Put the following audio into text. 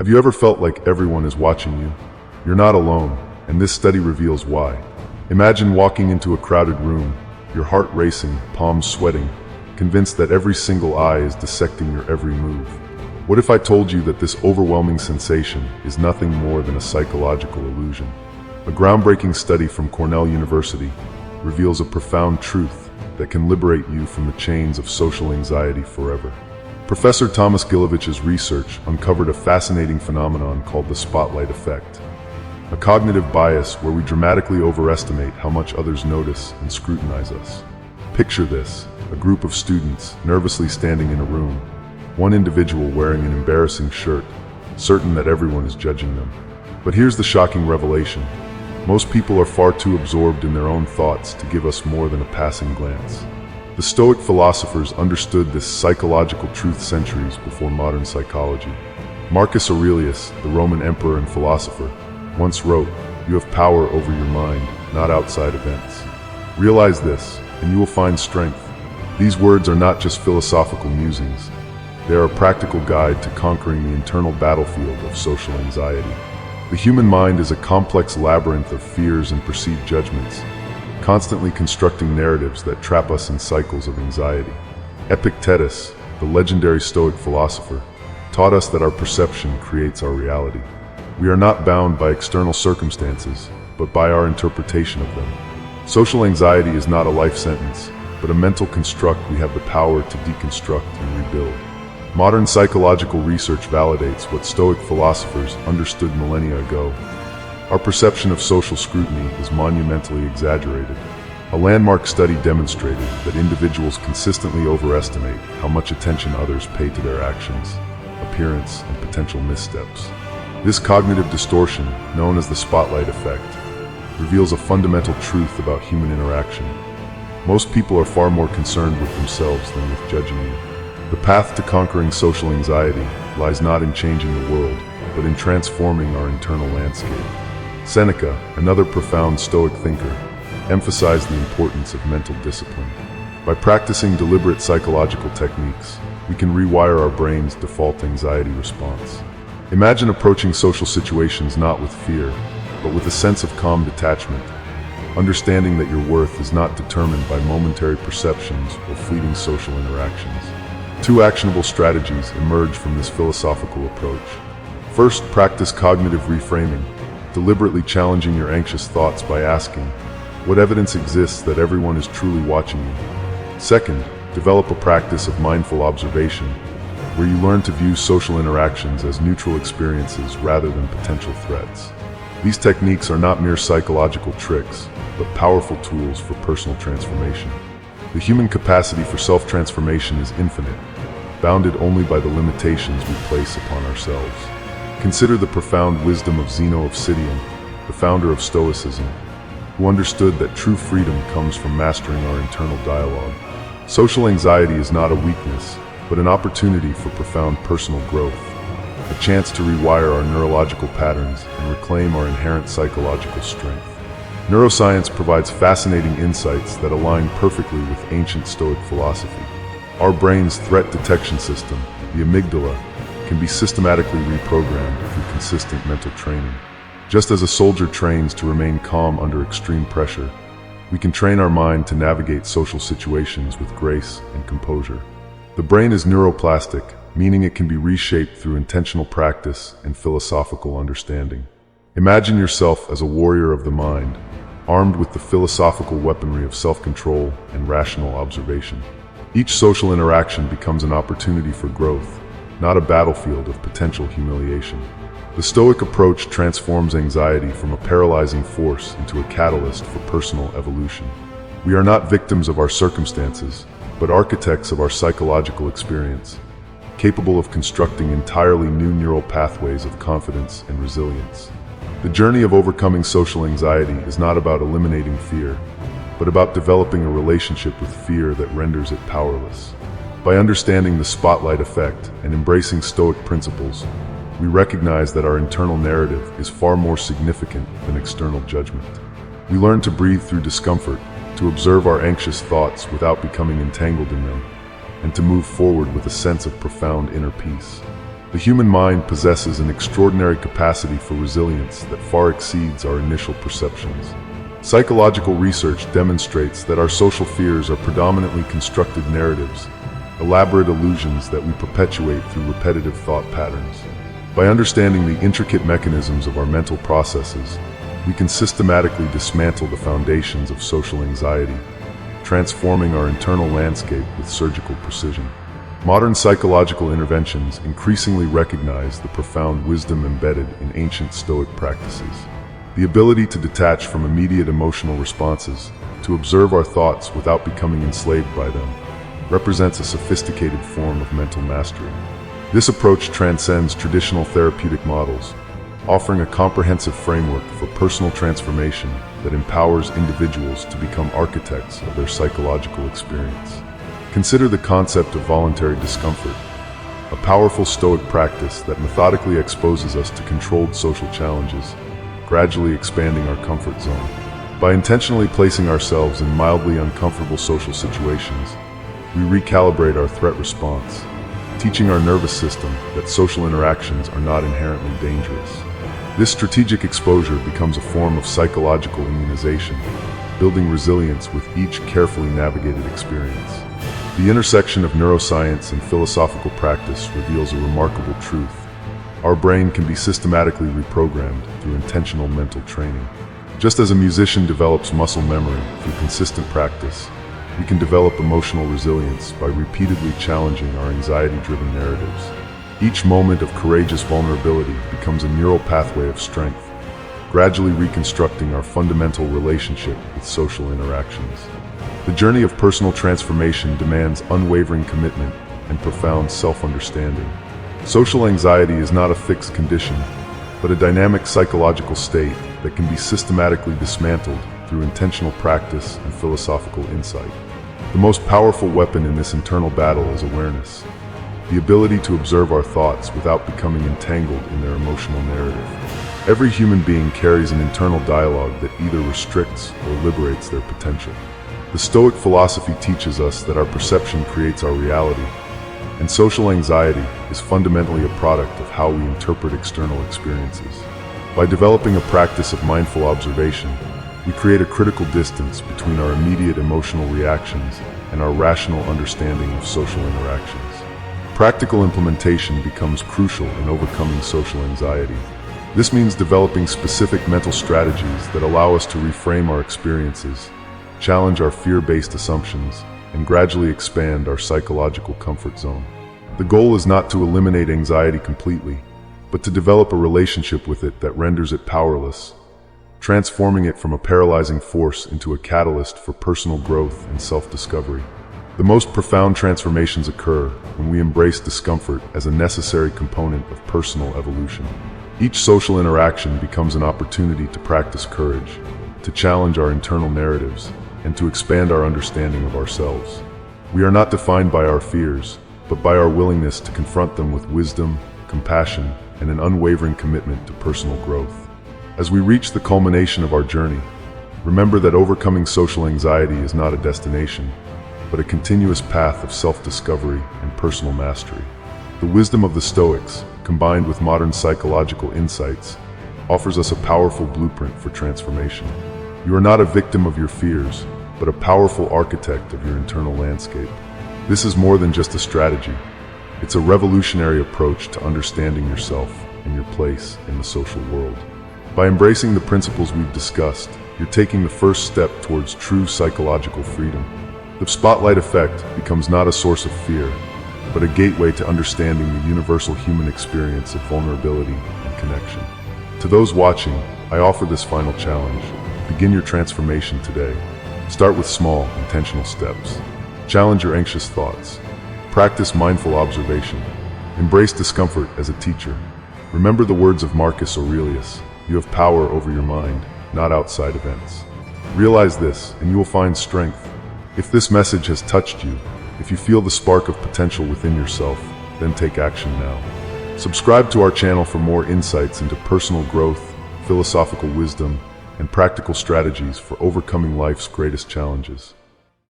Have you ever felt like everyone is watching you? You're not alone, and this study reveals why. Imagine walking into a crowded room, your heart racing, palms sweating, convinced that every single eye is dissecting your every move. What if I told you that this overwhelming sensation is nothing more than a psychological illusion? A groundbreaking study from Cornell University reveals a profound truth that can liberate you from the chains of social anxiety forever. Professor Thomas Gilovich's research uncovered a fascinating phenomenon called the spotlight effect, a cognitive bias where we dramatically overestimate how much others notice and scrutinize us. Picture this: a group of students nervously standing in a room, one individual wearing an embarrassing shirt, certain that everyone is judging them. But here's the shocking revelation: most people are far too absorbed in their own thoughts to give us more than a passing glance. The Stoic philosophers understood this psychological truth centuries before modern psychology. Marcus Aurelius, the Roman emperor and philosopher, once wrote, "You have power over your mind, not outside events. Realize this, and you will find strength." These words are not just philosophical musings. They are a practical guide to conquering the internal battlefield of social anxiety. The human mind is a complex labyrinth of fears and perceived judgments, constantly constructing narratives that trap us in cycles of anxiety. Epictetus, the legendary Stoic philosopher, taught us that our perception creates our reality. We are not bound by external circumstances, but by our interpretation of them. Social anxiety is not a life sentence, but a mental construct we have the power to deconstruct and rebuild. Modern psychological research validates what Stoic philosophers understood millennia ago. Our perception of social scrutiny is monumentally exaggerated. A landmark study demonstrated that individuals consistently overestimate how much attention others pay to their actions, appearance, and potential missteps. This cognitive distortion, known as the spotlight effect, reveals a fundamental truth about human interaction. Most people are far more concerned with themselves than with judging you. The path to conquering social anxiety lies not in changing the world, but in transforming our internal landscape. Seneca, another profound Stoic thinker, emphasized the importance of mental discipline. By practicing deliberate psychological techniques, we can rewire our brain's default anxiety response. Imagine approaching social situations not with fear, but with a sense of calm detachment, understanding that your worth is not determined by momentary perceptions or fleeting social interactions. Two actionable strategies emerge from this philosophical approach. First, practice cognitive reframing, deliberately challenging your anxious thoughts by asking, what evidence exists that everyone is truly watching you? Second, develop a practice of mindful observation, where you learn to view social interactions as neutral experiences rather than potential threats. These techniques are not mere psychological tricks, but powerful tools for personal transformation. The human capacity for self-transformation is infinite, bounded only by the limitations we place upon ourselves. Consider the profound wisdom of Zeno of Citium, the founder of Stoicism, who understood that true freedom comes from mastering our internal dialogue. Social anxiety is not a weakness, but an opportunity for profound personal growth, a chance to rewire our neurological patterns and reclaim our inherent psychological strength. Neuroscience provides fascinating insights that align perfectly with ancient Stoic philosophy. Our brain's threat detection system, the amygdala, can be systematically reprogrammed through consistent mental training. Just as a soldier trains to remain calm under extreme pressure, we can train our mind to navigate social situations with grace and composure. The brain is neuroplastic, meaning it can be reshaped through intentional practice and philosophical understanding. Imagine yourself as a warrior of the mind, armed with the philosophical weaponry of self-control and rational observation. Each social interaction becomes an opportunity for growth, not a battlefield of potential humiliation. The Stoic approach transforms anxiety from a paralyzing force into a catalyst for personal evolution. We are not victims of our circumstances, but architects of our psychological experience, capable of constructing entirely new neural pathways of confidence and resilience. The journey of overcoming social anxiety is not about eliminating fear, but about developing a relationship with fear that renders it powerless. By understanding the spotlight effect and embracing Stoic principles, we recognize that our internal narrative is far more significant than external judgment. We learn to breathe through discomfort, to observe our anxious thoughts without becoming entangled in them, and to move forward with a sense of profound inner peace. The human mind possesses an extraordinary capacity for resilience that far exceeds our initial perceptions. Psychological research demonstrates that our social fears are predominantly constructed narratives, elaborate illusions that we perpetuate through repetitive thought patterns. By understanding the intricate mechanisms of our mental processes, we can systematically dismantle the foundations of social anxiety, transforming our internal landscape with surgical precision. Modern psychological interventions increasingly recognize the profound wisdom embedded in ancient Stoic practices. The ability to detach from immediate emotional responses, to observe our thoughts without becoming enslaved by them, represents a sophisticated form of mental mastery. This approach transcends traditional therapeutic models, offering a comprehensive framework for personal transformation that empowers individuals to become architects of their psychological experience. Consider the concept of voluntary discomfort, a powerful Stoic practice that methodically exposes us to controlled social challenges, gradually expanding our comfort zone. By intentionally placing ourselves in mildly uncomfortable social situations, we recalibrate our threat response, teaching our nervous system that social interactions are not inherently dangerous. This strategic exposure becomes a form of psychological immunization, building resilience with each carefully navigated experience. The intersection of neuroscience and philosophical practice reveals a remarkable truth. Our brain can be systematically reprogrammed through intentional mental training. Just as a musician develops muscle memory through consistent practice, we can develop emotional resilience by repeatedly challenging our anxiety-driven narratives. Each moment of courageous vulnerability becomes a neural pathway of strength, gradually reconstructing our fundamental relationship with social interactions. The journey of personal transformation demands unwavering commitment and profound self-understanding. Social anxiety is not a fixed condition, but a dynamic psychological state that can be systematically dismantled through intentional practice and philosophical insight. The most powerful weapon in this internal battle is awareness, the ability to observe our thoughts without becoming entangled in their emotional narrative. Every human being carries an internal dialogue that either restricts or liberates their potential. The Stoic philosophy teaches us that our perception creates our reality, and social anxiety is fundamentally a product of how we interpret external experiences. By developing a practice of mindful observation, we create a critical distance between our immediate emotional reactions and our rational understanding of social interactions. Practical implementation becomes crucial in overcoming social anxiety. This means developing specific mental strategies that allow us to reframe our experiences, challenge our fear-based assumptions, and gradually expand our psychological comfort zone. The goal is not to eliminate anxiety completely, but to develop a relationship with it that renders it powerless, transforming it from a paralyzing force into a catalyst for personal growth and self-discovery. The most profound transformations occur when we embrace discomfort as a necessary component of personal evolution. Each social interaction becomes an opportunity to practice courage, to challenge our internal narratives, and to expand our understanding of ourselves. We are not defined by our fears, but by our willingness to confront them with wisdom, compassion, and an unwavering commitment to personal growth. As we reach the culmination of our journey, remember that overcoming social anxiety is not a destination, but a continuous path of self-discovery and personal mastery. The wisdom of the Stoics, combined with modern psychological insights, offers us a powerful blueprint for transformation. You are not a victim of your fears, but a powerful architect of your internal landscape. This is more than just a strategy. It's a revolutionary approach to understanding yourself and your place in the social world. By embracing the principles we've discussed, you're taking the first step towards true psychological freedom. The spotlight effect becomes not a source of fear, but a gateway to understanding the universal human experience of vulnerability and connection. To those watching, I offer this final challenge. Begin your transformation today. Start with small, intentional steps. Challenge your anxious thoughts. Practice mindful observation. Embrace discomfort as a teacher. Remember the words of Marcus Aurelius: you have power over your mind, not outside events. Realize this, and you will find strength. If this message has touched you, if you feel the spark of potential within yourself, then take action now. Subscribe to our channel for more insights into personal growth, philosophical wisdom, and practical strategies for overcoming life's greatest challenges.